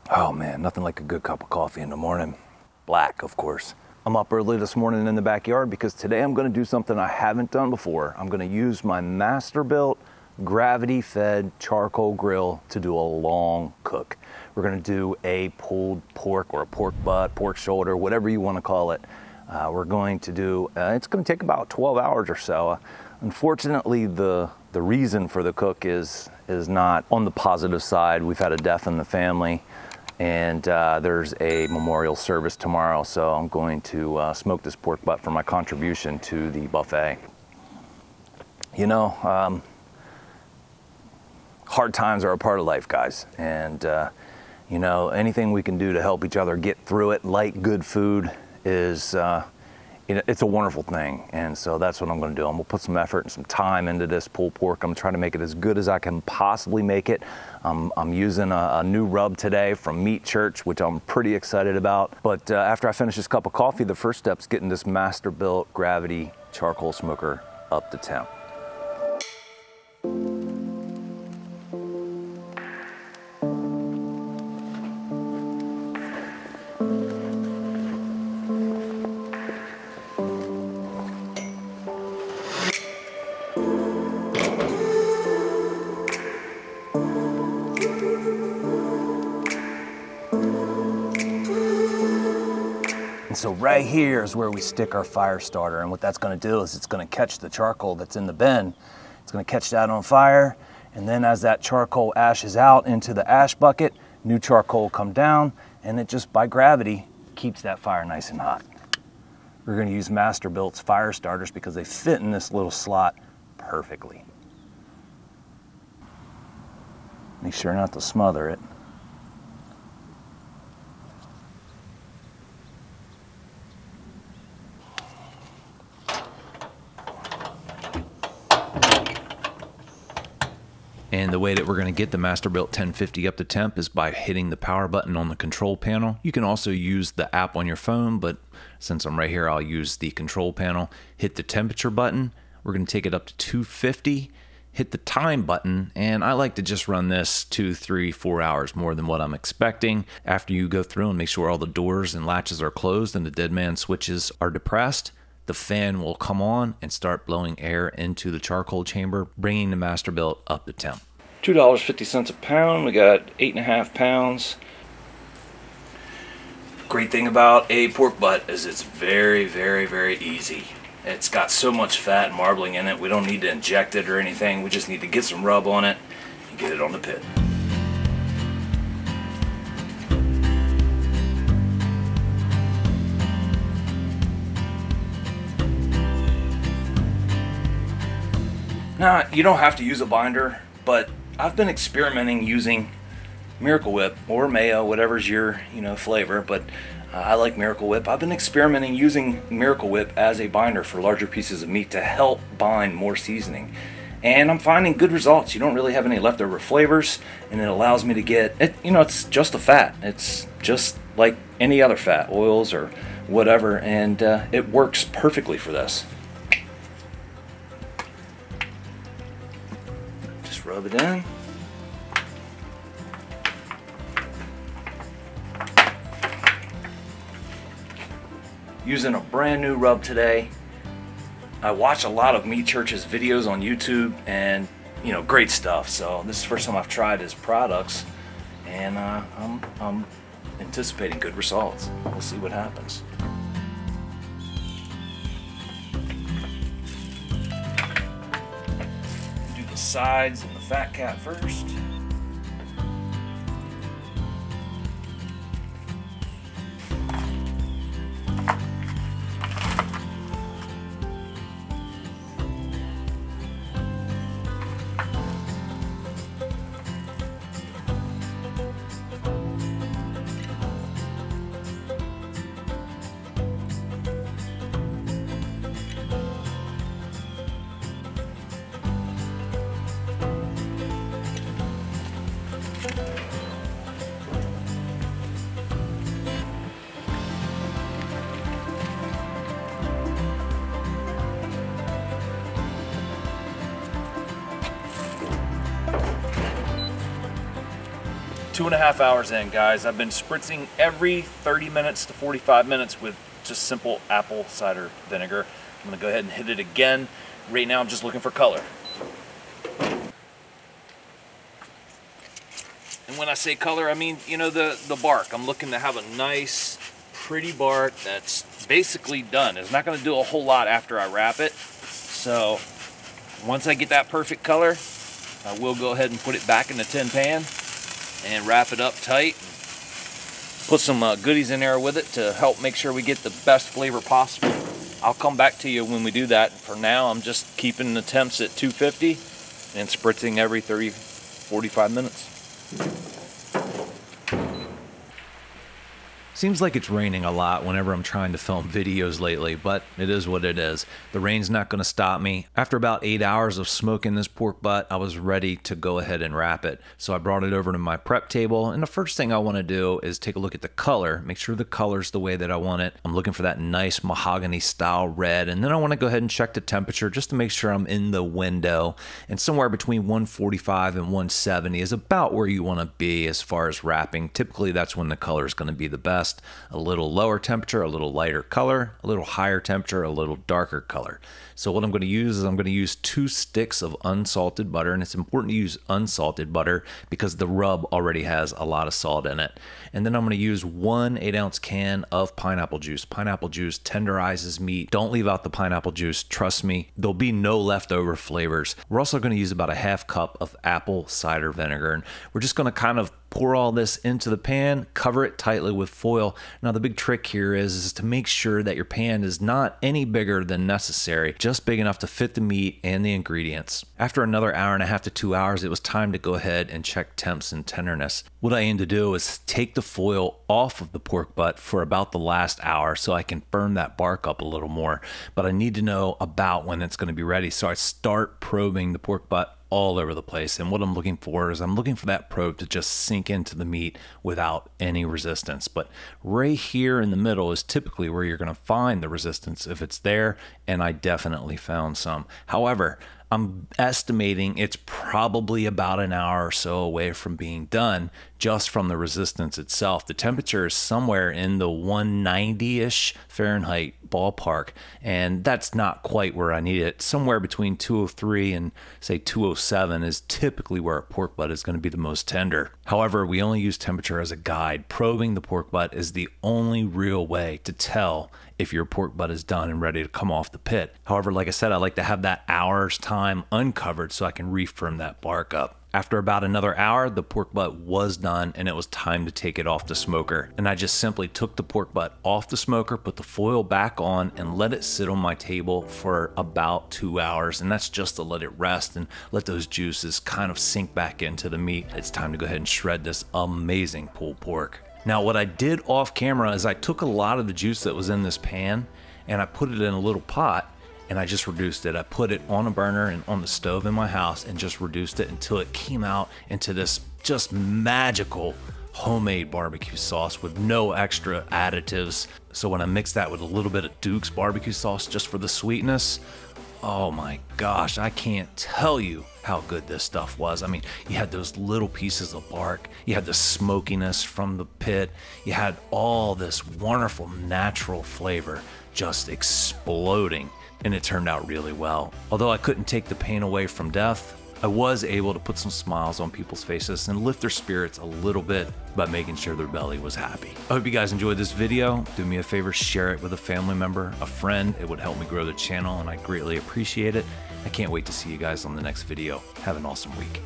Oh man, nothing like a good cup of coffee in the morning. Black, of course. I'm up early this morning in the backyard because today I'm gonna do something I haven't done before. I'm gonna use my Masterbuilt gravity-fed charcoal grill to do a long cook. We're gonna do a pulled pork or a pork butt, pork shoulder, whatever you wanna call it. We're going to do, it's gonna take about 12 hours or so. Unfortunately, the reason for the cook is not on the positive side. We've had a death in the family, and there's a memorial service tomorrow, so I'm going to smoke this pork butt for my contribution to the buffet. You know, hard times are a part of life, guys, and you know, anything we can do to help each other get through it, like good food, is you know, it's a wonderful thing. And so that's what I'm going to do. I'm going to put some effort and some time into this pulled pork. I'm trying to make it as good as I can possibly make it. I'm using a new rub today from Meat Church, which I'm pretty excited about. But after I finish this cup of coffee, the first step is getting this Masterbuilt gravity charcoal smoker up to temp. So right here is where we stick our fire starter, and what that's going to do is it's going to catch the charcoal that's in the bin. It's going to catch that on fire, and then as that charcoal ashes out into the ash bucket, new charcoal will come down, and it just by gravity keeps that fire nice and hot. We're going to use Masterbuilt's fire starters because they fit in this little slot perfectly. Make sure not to smother it. And the way that we're going to get the Masterbuilt 1050 up to temp is by hitting the power button on the control panel. You can also use the app on your phone, but since I'm right here, I'll use the control panel. Hit the temperature button. We're going to take it up to 250. Hit the time button, and I like to just run this 2, 3, 4 hours more than what I'm expecting. After you go through and make sure all the doors and latches are closed and the dead man switches are depressed, the fan will come on and start blowing air into the charcoal chamber, bringing the Masterbuilt up to temp. $2.50 a pound. We got 8.5 pounds. Great thing about a pork butt is it's very, very, very easy. It's got so much fat and marbling in it, we don't need to inject it or anything. We just need to get some rub on it and get it on the pit. Now, you don't have to use a binder, but I've been experimenting using Miracle Whip or mayo, whatever's your flavor, but I like Miracle Whip. I've been experimenting using Miracle Whip as a binder for larger pieces of meat to help bind more seasoning. And I'm finding good results. You don't really have any leftover flavors, and it allows me to get, it's just a fat. It's just like any other fat, oils or whatever, and it works perfectly for this. Just rub it in. Using a brand new rub today. I watch a lot of Meat Church's videos on YouTube, and great stuff. So this is the first time I've tried his products, and I'm anticipating good results. We'll see what happens. Do the sides and the fat cap first. 2.5 hours in, guys. I've been spritzing every 30 minutes to 45 minutes with just simple apple cider vinegar. I'm gonna go ahead and hit it again. Right now I'm just looking for color. And when I say color, I mean, you know, the bark. I'm looking to have a nice, pretty bark that's basically done. It's not gonna do a whole lot after I wrap it. So once I get that perfect color, I will go ahead and put it back in the tin pan and wrap it up tight. Put some goodies in there with it to help make sure we get the best flavor possible. I'll come back to you when we do that. For now, I'm just keeping the temps at 250 and spritzing every 45 minutes. Seems like it's raining a lot whenever I'm trying to film videos lately, but it is what it is. The rain's not going to stop me. After about 8 hours of smoking this pork butt, I was ready to go ahead and wrap it. So I brought it over to my prep table, and the first thing I want to do is take a look at the color, make sure the color's the way that I want it. I'm looking for that nice mahogany style red, and then I want to go ahead and check the temperature just to make sure I'm in the window. And somewhere between 145 and 170 is about where you want to be as far as wrapping. Typically, that's when the color is going to be the best. A little lower temperature, a little lighter color, a little higher temperature, a little darker color. So what I'm going to use is I'm going to use 2 sticks of unsalted butter, and it's important to use unsalted butter because the rub already has a lot of salt in it. And then I'm going to use 1 8-ounce can of pineapple juice. Pineapple juice tenderizes meat. Don't leave out the pineapple juice. Trust me, there'll be no leftover flavors. We're also going to use about a 1/2 cup of apple cider vinegar, and we're just going to kind of pour all this into the pan, cover it tightly with foil. Now the big trick here is to make sure that your pan is not any bigger than necessary, just big enough to fit the meat and the ingredients. After another 1.5 to 2 hours, it was time to go ahead and check temps and tenderness. What I aim to do is take the foil off of the pork butt for about the last hour so I can firm that bark up a little more, but I need to know about when it's going to be ready. So I start probing the pork butt all over the place, and what I'm looking for is I'm looking for that probe to just sink into the meat without any resistance. But right here in the middle is typically where you're going to find the resistance if it's there, and I definitely found some. However, I'm estimating it's probably about an hour or so away from being done just from the resistance itself. The temperature is somewhere in the 190-ish Fahrenheit ballpark, and that's not quite where I need it. Somewhere between 203 and say 207 is typically where a pork butt is going to be the most tender. However, we only use temperature as a guide. Probing the pork butt is the only real way to tell if your pork butt is done and ready to come off the pit. However, like I said, I like to have that hour's time uncovered so I can refirm that bark up. After about another hour, the pork butt was done and it was time to take it off the smoker. And I just simply took the pork butt off the smoker, put the foil back on, and let it sit on my table for about 2 hours. And that's just to let it rest and let those juices kind of sink back into the meat. It's time to go ahead and shred this amazing pulled pork. Now, what I did off camera is I took a lot of the juice that was in this pan and I put it in a little pot and I just reduced it. I put it on a burner and on the stove in my house and just reduced it until it came out into this just magical homemade barbecue sauce with no extra additives. So when I mix that with a little bit of Duke's barbecue sauce just for the sweetness, oh my gosh, I can't tell you how good this stuff was. I mean, you had those little pieces of bark, you had the smokiness from the pit, you had all this wonderful natural flavor just exploding, and it turned out really well. Although I couldn't take the pain away from death, I was able to put some smiles on people's faces and lift their spirits a little bit by making sure their belly was happy. I hope you guys enjoyed this video. Do me a favor, share it with a family member, a friend. It would help me grow the channel and I greatly appreciate it. I can't wait to see you guys on the next video. Have an awesome week.